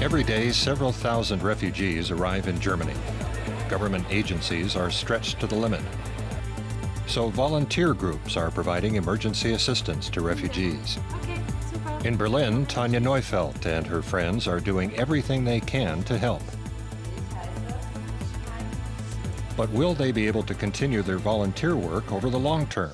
Every day, several thousand refugees arrive in Germany. Government agencies are stretched to the limit. So volunteer groups are providing emergency assistance to refugees. In Berlin, Tanja Neufeld and her friends are doing everything they can to help. But will they be able to continue their volunteer work over the long term?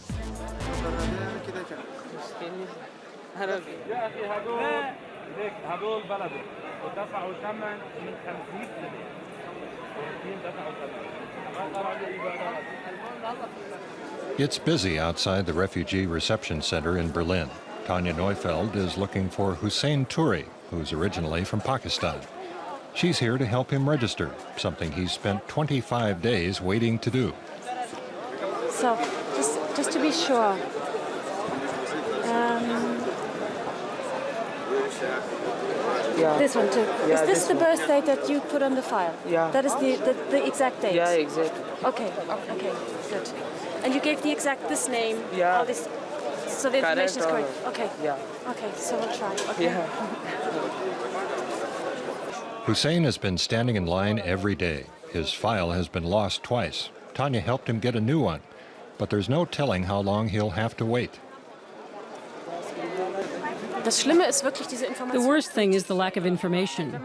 It's busy outside the refugee reception center in Berlin. Tanja Neufeld is looking for Hussein Turi, who's originally from Pakistan. She's here to help him register, something he's spent 25 days waiting to do. So, just to be sure. This one too. Yeah, is this the birth date that you put on the file? Yeah. That is the exact date? Yeah, exactly. Okay, good. And you gave the exact, this name? Yeah. All this, so the information is correct? Okay. Yeah. Okay, so we'll try. Okay. Yeah. Hussein has been standing in line every day. His file has been lost twice. Tanja helped him get a new one, but there's no telling how long he'll have to wait. The worst thing is the lack of information.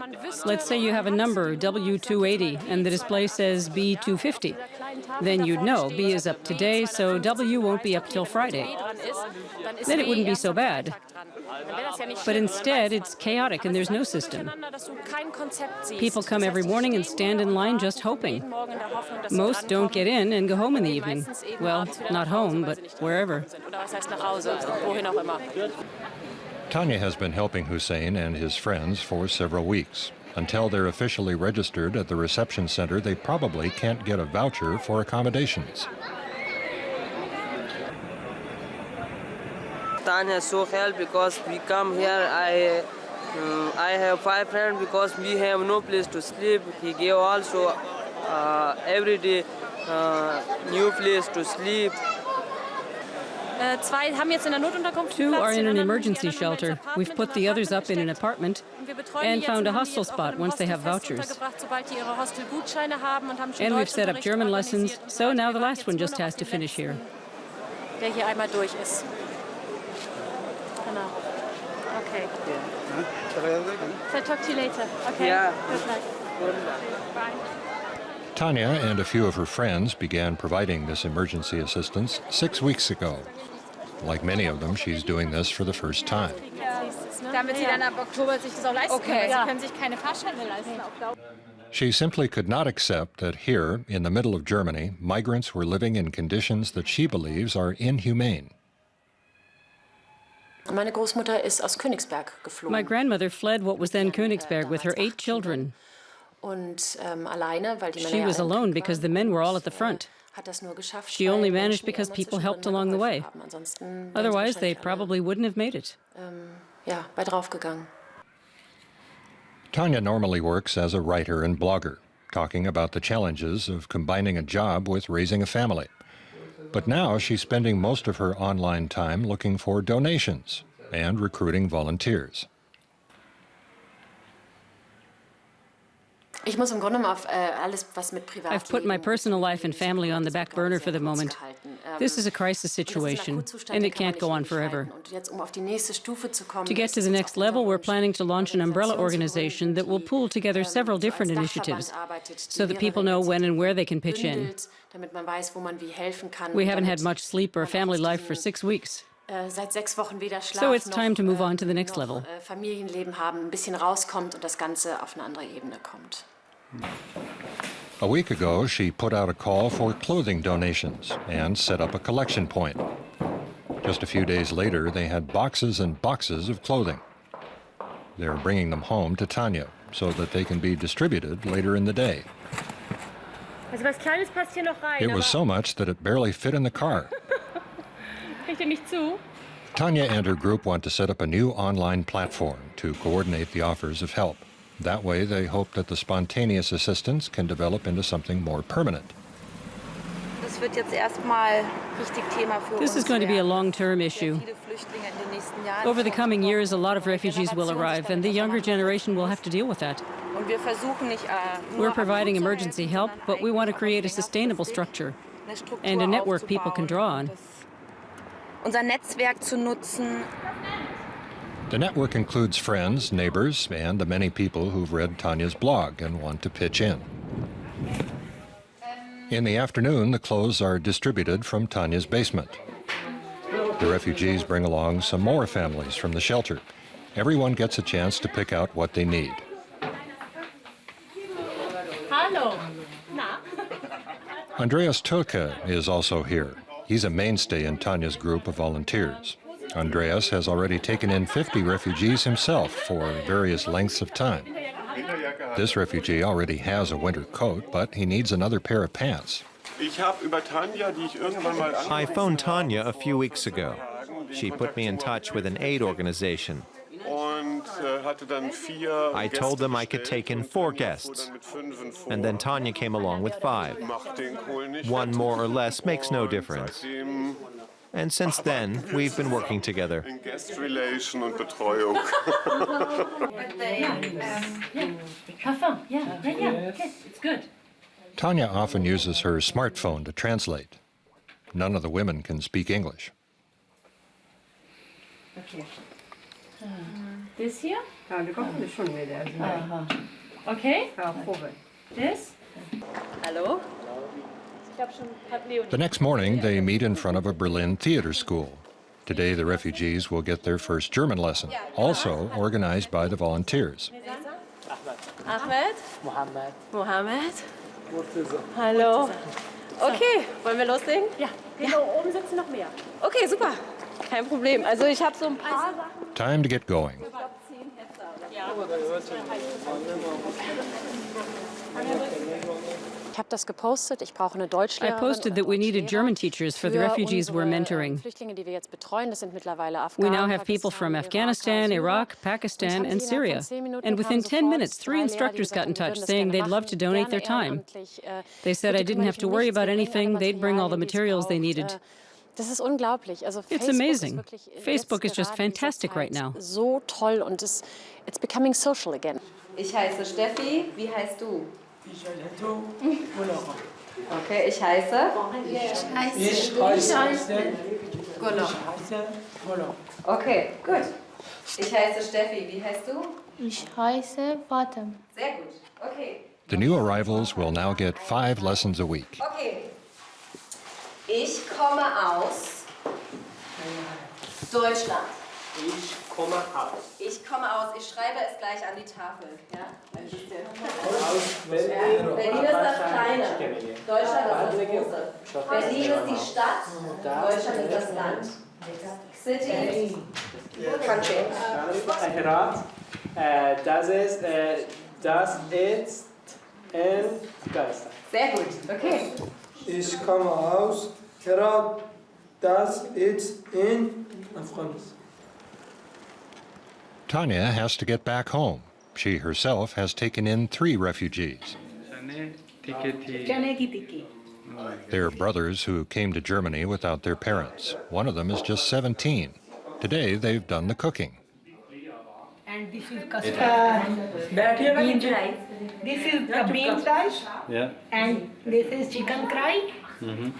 Let's say you have a number, W280, and the display says B250. Then you'd know B is up today, so W won't be up till Friday. Then it wouldn't be so bad. But instead, it's chaotic and there's no system. People come every morning and stand in line just hoping. Most don't get in and go home in the evening. Well, not home, but wherever. Tanja has been helping Hussein and his friends for several weeks. Until they're officially registered at the reception center, they probably can't get a voucher for accommodations. Tanja so help because we come here. I have 5 friends because we have no place to sleep. He gave also every day new place to sleep. 2 are in an emergency shelter. We've put the others up in an apartment and found a hostel spot once they have vouchers. And we've set up German lessons, so now the last one just has to finish here. Okay. So I'll talk to you later. Okay? Yeah. Good night. Bye. Tanja and a few of her friends began providing this emergency assistance 6 weeks ago. Like many of them, she's doing this for the first time. She simply could not accept that here, in the middle of Germany, migrants were living in conditions that she believes are inhumane. My grandmother fled what was then Königsberg with her 8 children. She was alone because the men were all at the front. She only managed because people helped along the way. Otherwise, they probably wouldn't have made it. Tanja normally works as a writer and blogger, talking about the challenges of combining a job with raising a family. But now she's spending most of her online time looking for donations and recruiting volunteers. I've put my personal life and family on the back burner for the moment. This is a crisis situation, and it can't go on forever. To get to the next level, we're planning to launch an umbrella organization that will pool together several different initiatives so that people know when and where they can pitch in. We haven't had much sleep or family life for 6 weeks. So it's time to move on to the next level. A week ago, she put out a call for clothing donations and set up a collection point. Just a few days later, they had boxes and boxes of clothing. They're bringing them home to Tanja so that they can be distributed later in the day. It was so much that it barely fit in the car. Tanja and her group want to set up a new online platform to coordinate the offers of help. That way, they hope that the spontaneous assistance can develop into something more permanent. This is going to be a long-term issue. Over the coming years, a lot of refugees will arrive, and the younger generation will have to deal with that. We're providing emergency help, but we want to create a sustainable structure and a network people can draw on. The network includes friends, neighbors, and the many people who've read Tanya's blog and want to pitch in. In the afternoon, the clothes are distributed from Tanya's basement. The refugees bring along some more families from the shelter. Everyone gets a chance to pick out what they need. Andreas Tulke is also here. He's a mainstay in Tanya's group of volunteers. Andreas has already taken in 50 refugees himself for various lengths of time. This refugee already has a winter coat, but he needs another pair of pants. I phoned Tanya a few weeks ago. She put me in touch with an aid organization. I told them I could take in 4 guests, and then Tanya came along with 5. One more or less makes no difference. And since then, we've been working together. It's good. Tanya often uses her smartphone to translate. None of the women can speak English. Okay. This here? Okay. This? Hello? The next morning, they meet in front of a Berlin theater school. Today, the refugees will get their first German lesson, also organized by the volunteers. Ahmed? Mohammed? Hallo? Okay, wollen wir loslegen? Ja. Oben sitzen noch mehr. Okay, super. Kein Problem. Also ich habe so ein paar Sachen. Time to get going. I posted that we needed German teachers for the refugees we're mentoring. We now have people from Afghanistan, Iraq, Pakistan, and Syria. And within 10 minutes, 3 instructors got in touch saying they'd love to donate their time. They said I didn't have to worry about anything, they'd bring all the materials they needed. It's amazing. Facebook is just fantastic right now. So toll und it's becoming social again. Ich heiße Steffi, wie heißt du? Ich heiße Okay, ich heiße? Okay, gut. Ich heiße Steffi, wie heißt du? Ich heiße Vatem. Sehr gut. Okay. The new arrivals will now get 5 lessons a week. Okay. Ich komme aus Deutschland. Ich komme aus. Ich komme aus. Ich schreibe es gleich an die Tafel. Ja? Aus Berlin. Berlin ist das Kleine. Deutschland ist das Große. Berlin ist die Stadt. Deutschland ist das Land. City. Country. Rat. Das ist in Geister. Sehr gut. Okay. Ich komme aus Herat. Das ist in Afghanistan. Tanya has to get back home. She herself has taken in 3 refugees. They're brothers who came to Germany without their parents. One of them is just 17. Today, they've done the cooking. And this is custard. Bean rice. This is the bean rice. Yeah. And this is chicken curry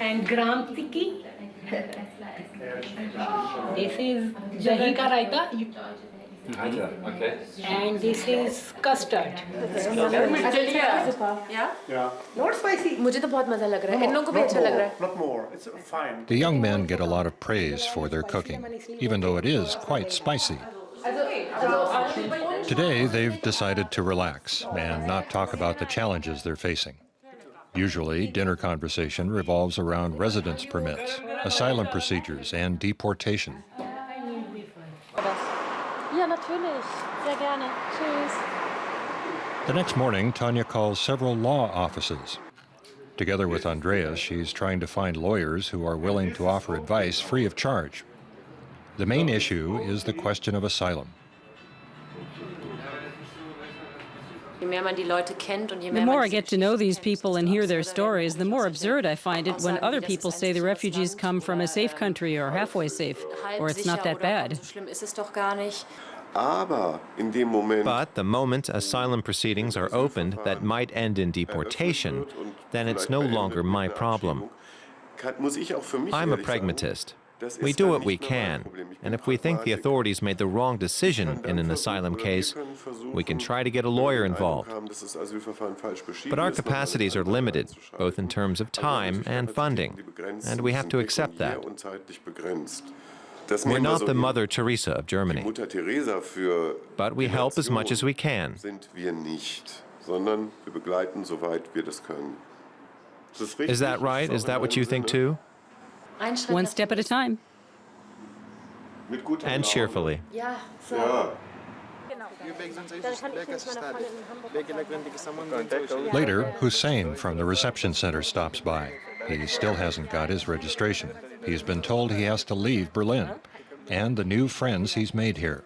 and gram tikki. This is dahi ka raita. Okay. And this is custard. Yeah? Not spicy. मुझे तो बहुत मजा लग रहा है. इन लोगों को भी अच्छा लग रहा है. Not more. It's fine. The young men get a lot of praise for their cooking, even though it is quite spicy. Today, they've decided to relax and not talk about the challenges they're facing. Usually, dinner conversation revolves around residence permits, asylum procedures, and deportation. Ja, natürlich. Sehr gerne. Tschüss. The next morning, Tanya calls several law offices. Together with Andreas, she's trying to find lawyers who are willing to offer advice free of charge. The main issue is the question of asylum. The more I get to know these people and hear their stories, the more absurd I find it when other people say the refugees come from a safe country or halfway safe, or it's not that bad. But the moment asylum proceedings are opened that might end in deportation, then it's no longer my problem. I'm a pragmatist. We do what we can, and if we think the authorities made the wrong decision in an asylum case, we can try to get a lawyer involved. But our capacities are limited, both in terms of time and funding, and we have to accept that. We're not the Mother Teresa of Germany, but we help as much as we can. Is that right? Is that what you think too? One step at a time. And cheerfully. Later, Hussein from the reception center stops by. He still hasn't got his registration. He's been told he has to leave Berlin and the new friends he's made here.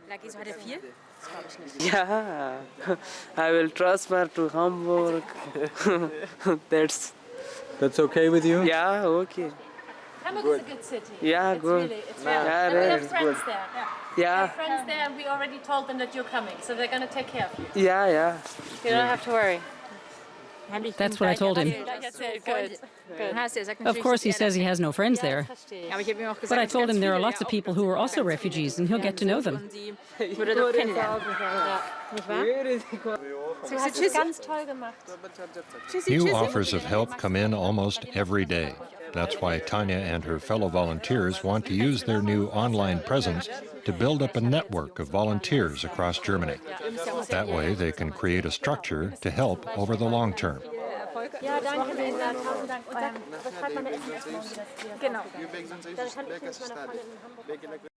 Yeah, I will transfer to Hamburg. That's okay with you? Yeah, okay. Hamburg is a good city. Yeah, it's good. Really, it's Yeah, and we have right. friends there. Yeah. We have friends there, and we already told them that you're coming, so they're going to take care of you. Yeah, yeah. You don't have to worry. That's what I told him. Good. Of course, he says he has no friends there. But I told him there are lots of people who are also refugees, and he'll get to know them. New offers of help come in almost every day. That's why Tanya and her fellow volunteers want to use their new online presence to build up a network of volunteers across Germany. That way they can create a structure to help over the long term. Ja, danke, Lisa. Tausend Dank. Und dann beschreibt man eine SMS, wie das hier. Genau. Dann kann ich mit meiner Freundin in Hamburg